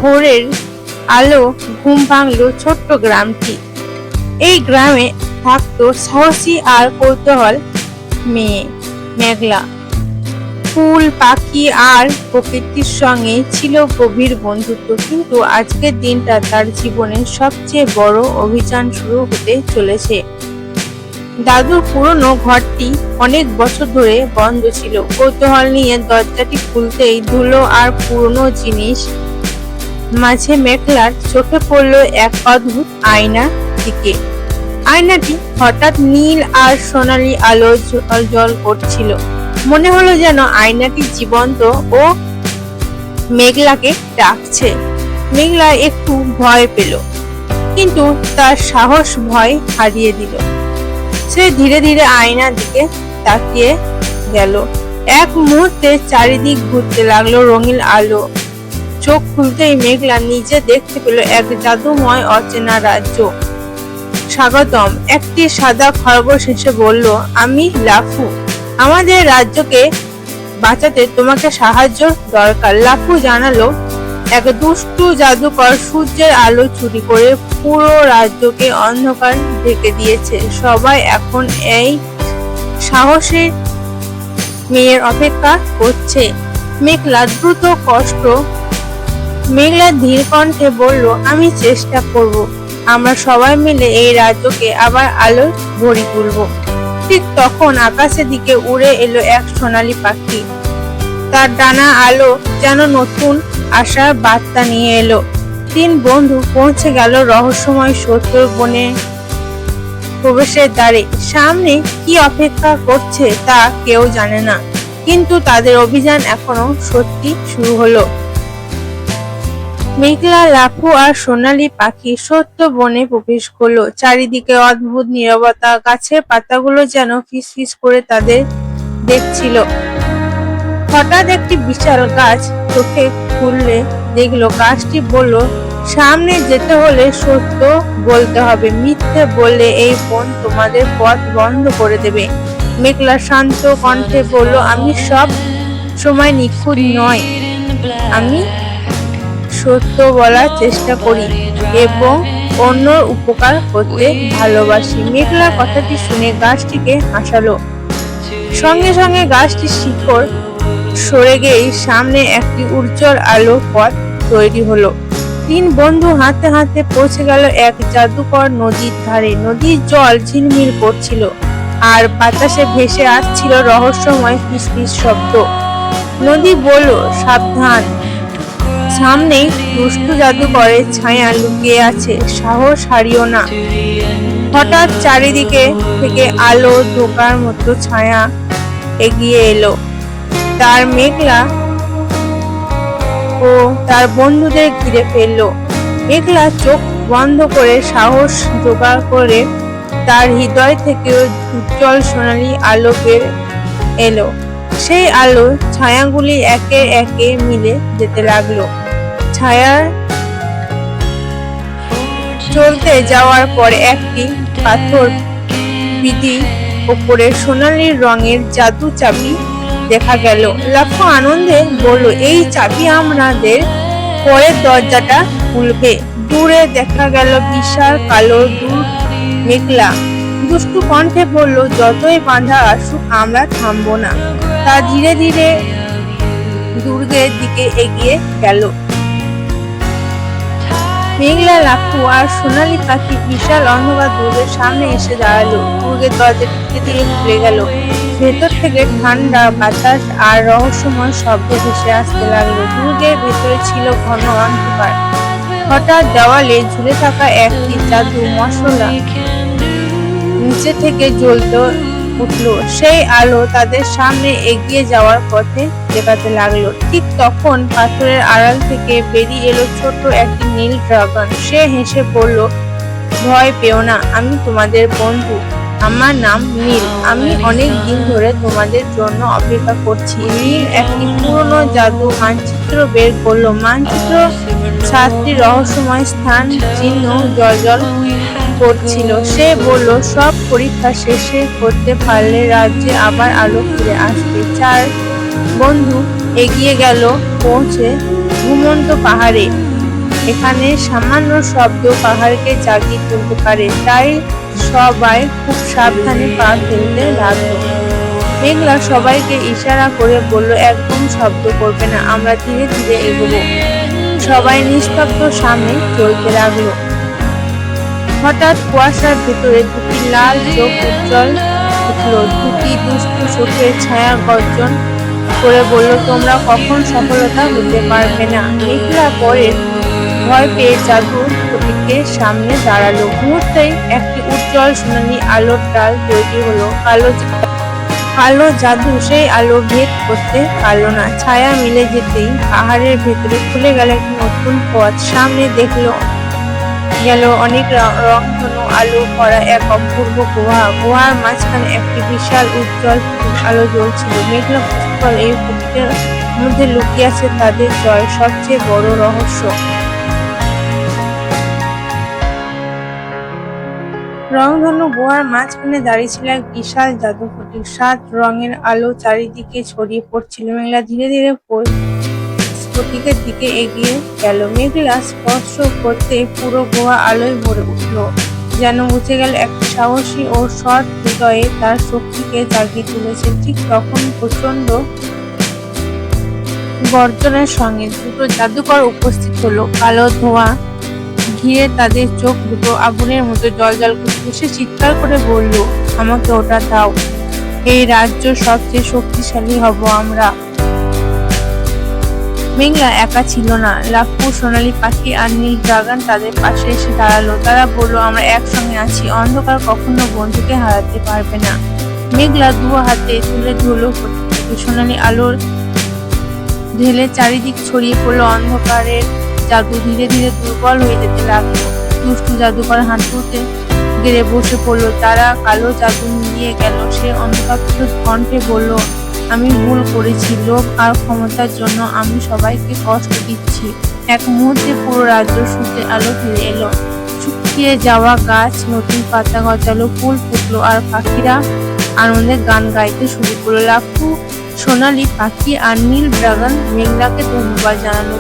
ভোরের আলো ঘুম ভাঙল ছোট্ট গ্রামটি। এই গ্রামে থাকতো সাহসী আর কৌতূহল মেয়ে মেঘলা। ফুল, পাখি আর প্রকৃতির সঙ্গে ছিল গভীর বন্ধুত্ব। কিন্তু আজকের দিনটা তার জীবনের সবচেয়ে বড় অভিযান শুরু হতে চলেছে। দাদুর পুরনো ঘরটি অনেক বছর ধরে বন্ধ ছিল। কৌতূহল নিয়ে দরজাটি খুলতেই ধুলো আর পুরনো জিনিস মাঝে মেঘলার চোখে পড়লো এক অদ্ভুত আয়নার দিকে। আয়নাটি হঠাৎ নীল আর সোনালী আলো জ্বল করছিল। মনে হলো যেন আয়নাটি জীবন্ত ও মেঘলাকে ডাকছে। মেঘলা একটু ভয় পেল, কিন্তু তার সাহস ভয় হারিয়ে দিল। সে ধীরে ধীরে আয়নার দিকে তাকিয়ে গেল। এক মুহূর্তে চারিদিক ঘুরতে লাগলো রঙিন আলো। চোখ খুলতেই মেঘলা নিজে দেখতে পেল এক জাদুময় অচেনা রাজ্য। স্বাগতম। একটি সাদা খরগোশ এসে বলল, আমি লাফু। আমাদের রাজ্যকে বাঁচাতে তোমাকে সাহায্য দরকার। লাফু জানালো, এক দুষ্টু জাদুকর সূর্যের আলো চুরি করে পুরো রাজ্যকে অন্ধকার ঢেকে দিয়েছে। সবাই এখন এই সাহসী মেয়ের অপেক্ষা করছে। মেঘলা ধীর কণ্ঠে বলল, আমি চেষ্টা করব। আমরা সবাই মিলে এই রাজ্যকে আবার আলোয় ভরে তুলব। ঠিক তখন আকাশের দিকে উড়ে এলো এক সোনালী পাখি। তার ডানা আলো যেন নতুন আশার বার্তা নিয়ে এলো। তিন বন্ধু পৌঁছে গেল রহস্যময় সত্যের বনে প্রবেশের দ্বারে। সামনে কি অপেক্ষা করছে তা কেউ জানে না, কিন্তু তাদের অভিযান এখনো সত্যি শুরু হলো। মেঘলা, লাফু আর সোনালী পাখি সত্য বনে প্রবেশ করলো। চারিদিকে অদ্ভুত নীরবতা। গাছের পাতাগুলো যেন ফিসফিস করে তাদের দেখছিল। হঠাৎ একটি বিশাল গাছ চোখে খুললে দেখলো, গাছটি বলল, সামনে যেতে হলে সত্য বলতে হবে। মিথ্যে বললে এই বন তোমাদের পথ বন্ধ করে দেবে। মেঘলা শান্ত কণ্ঠে বলল, আমি সব সময় নিখুঁত নয়। আমি সত্য বলার চেষ্টা করি এবং অন্যর উপকার করতে ভালোবাসি। মেঘলা কথাটি শুনে গাছটিকে হাসালো। সঙ্গে সঙ্গে গাছটির শিকড় সরে গিয়ে সামনে একটি উজ্জ্বল আলো পথ তৈরি হলো। তিন বন্ধু হাঁটতে হাঁটতে পৌঁছে গেল এক জাদুকর নদীর ধারে। নদীর জল ঝিলমিল করছিল আর বাতাসে ভেসে আসছিল রহস্যময় ফিসফিস শব্দ। নদী বলল, সাবধান, সামনেই দুষ্টু জাদুকরের ছায়া লুকিয়ে আছে, সাহস হারিও না। হঠাৎ চারিদিকে থেকে আলো ধোকার মতো ছায়া এগিয়ে এলো। তার মেঘলা ও তার বন্ধুদের ঘিরে ফেললো। মেঘলা চোখ বন্ধ করে সাহস জোগাড় করে তার হৃদয় থেকে উজ্জ্বল সোনালী আলো বের এলো। সেই আলো ছায়াগুলি একে একে মিলে যেতে লাগলো। ছায়া চলতে যাওয়ার পরে একটি পাথর বিধি উপরে সোনালী রঙের জাদু চাবি দেখা গেল। লাফু আনন্দে বলল, এই চাবি আমাদের পরের দরজাটা খুলবে। দূরে দেখা গেল বিশাল কালো দূর। মেঘলা দুষ্টু কণ্ঠে বলল, যতই বাধা আসুক আমরা থামবো না। তা ধীরে ধীরে দুর্গের দিকে এগিয়ে গেল। মেঘলা, লাফু আর সোনালী পাখি বিশাল অন্ধকার দুর্গের সামনে এসে দাঁড়ালো। দুর্গের দরজা ধীরে ধীরে খুলে গেল। ভেতর থেকে ঠান্ডা বাতাস আর রহস্যময় শব্দ ভেসে আসতে লাগলো। দুর্গের ভেতরে ছিল ঘন অন্ধকার। হঠাৎ দেওয়ালে ঝুলে থাকা একটি জাদু মশলা নিচে থেকে জ্বলতে উঠলো। সেই আলো তাদের সামনে এগিয়ে যাওয়ার পথে দেখাতে লাগলো। ঠিক তখন পাথরের আড়াল থেকে বেরিয়ে এলো ছোট একটি নীল ড্রাগন। সে হেসে বলল, ভয় পেও না, আমি তোমাদের বন্ধু। আমার নাম নীল। আমি অনেক দিন ধরে তোমাদের জন্য অপেক্ষা করছি। নীল একটি পুরনো জাদু মানচিত্র বের করলো। মানচিত্র 7টি রহস্যময় স্থান চিহ্ন জ্বলজ্বল করছিল। সে বলল, সব পরীক্ষা শেষে করতে পারলে রাজ্যে আবার আলো ফিরে আসবে। চার বন্ধু এগিয়ে গেল, পৌঁছে ঘুমন্ত পাহাড়ে। এখানে সামান্য শব্দ পাহাড়কে জাগিয়ে তুলতে পারে, তাই সবাই খুব সাবধানে পা ফেলতে লাগলো। মেঘলা সবাইকে ইশারা করে বলল, একদম শব্দ করবে না, আমরা ধীরে ধীরে এগোবো। সবাই নিস্তব্ধ সামনে চলতে লাগলো। হঠাৎ কুয়াশার ভেতরে দুটি লাল চোখ উজ্জ্বল উঠল। দুটি দুষ্টু চোখের ছায়া গর্জন করে বলল, তোমরা কখন সফলতা হতে পারবে না। মেঘলা পরে ভয় পেয়ে জাদুর প্রতীকের সামনে দাঁড়ালো। মুহূর্তেই একটি উজ্জ্বল সোনালী আলোর ডাল তৈরি হলো। কালো জাদু সেই আলো ভেদ করতে পারল না। ছায়া মিলে যেতেই পাহাড়ের ভেতরে খুলে গেল একটি নতুন পথ। সামনে দেখলো গেল অনেক রংধনু আলো ভরা এক অপূর্ব গুহা। গুহার মাঝখানে একটি বিশাল উজ্জ্বল আলো জ্বলছিল। মেঘলা বুঝতে পারল এই প্রতীকের মধ্যে লুকিয়ে আছে তাদের জয় সবচেয়ে বড় রহস্য। রংধনু গুহার মাঝখানে দাঁড়িয়ে ছিল এক বিশাল জাদু প্রতীক। 7 রঙের আলো চারিদিকে ছড়িয়ে পড়ছিল। মেঘলা ধীরে ধীরে প্রতীকের দিকে এগিয়ে গেল। মেঘলা স্পর্শ করতে পুরো গুহা আলোয় ভরে উঠল, যেন বুঝে গেল একটি সাহসী ও সৎ হৃদয়ে তার শক্তিকে জাগিয়ে তুলেছে। ঠিক তখন প্রচন্ড গর্জনের সঙ্গে দুটো জাদুকর উপস্থিত হলো। কালো ধোঁয়া ঘিরে তাদের চোখ দুটো আগুনের মতো জ্বলজ্বল করছে। সে চিৎকার করে বলল, আমাকে ওটা দাও, এই রাজ্য সবচেয়ে শক্তিশালী হব আমরা। মেঘলা একা ছিল না। লাফু, সোনালী পাখি আর নীল ড্রাগন তাদের পাশে এসে দাঁড়ালো। তারা বলল, আমরা একসঙ্গে আছি, অন্ধকার কখনো বন্ধুকে হারাতে পারবে না। মেঘলা দু হাতে তুলে ধরল প্রতীকটাকে। সোনালী আলোর ঢেলে চারিদিক ছড়িয়ে পড়লো। অন্ধকারের জাদু ধীরে ধীরে দুর্বল হয়ে যেতে লাগলো। দুষ্টু জাদুকর হাঁটুতে গেড়ে বসে পড়লো। তারা কালো জাদু নিয়ে গেল। সে অন্ধকার কণ্ঠে বলল, আমি ভুল করেছি, লোভ আর ক্ষমতার জন্য আমি সবাইকে কষ্ট দিচ্ছি। এক মুহূর্তে পুরো রাজ্য সূর্যে আলো ফিরে এলো। শুকিয়ে যাওয়া গাছ নতুন পাতা গজালো, ফুল ফুটলো আর পাখিরা আনন্দে গান গাইতে শুরু করলো। লাফু, সোনালী পাখি আর নীল ড্রাগন মেঘলাকে ধন্যবাদ জানালো।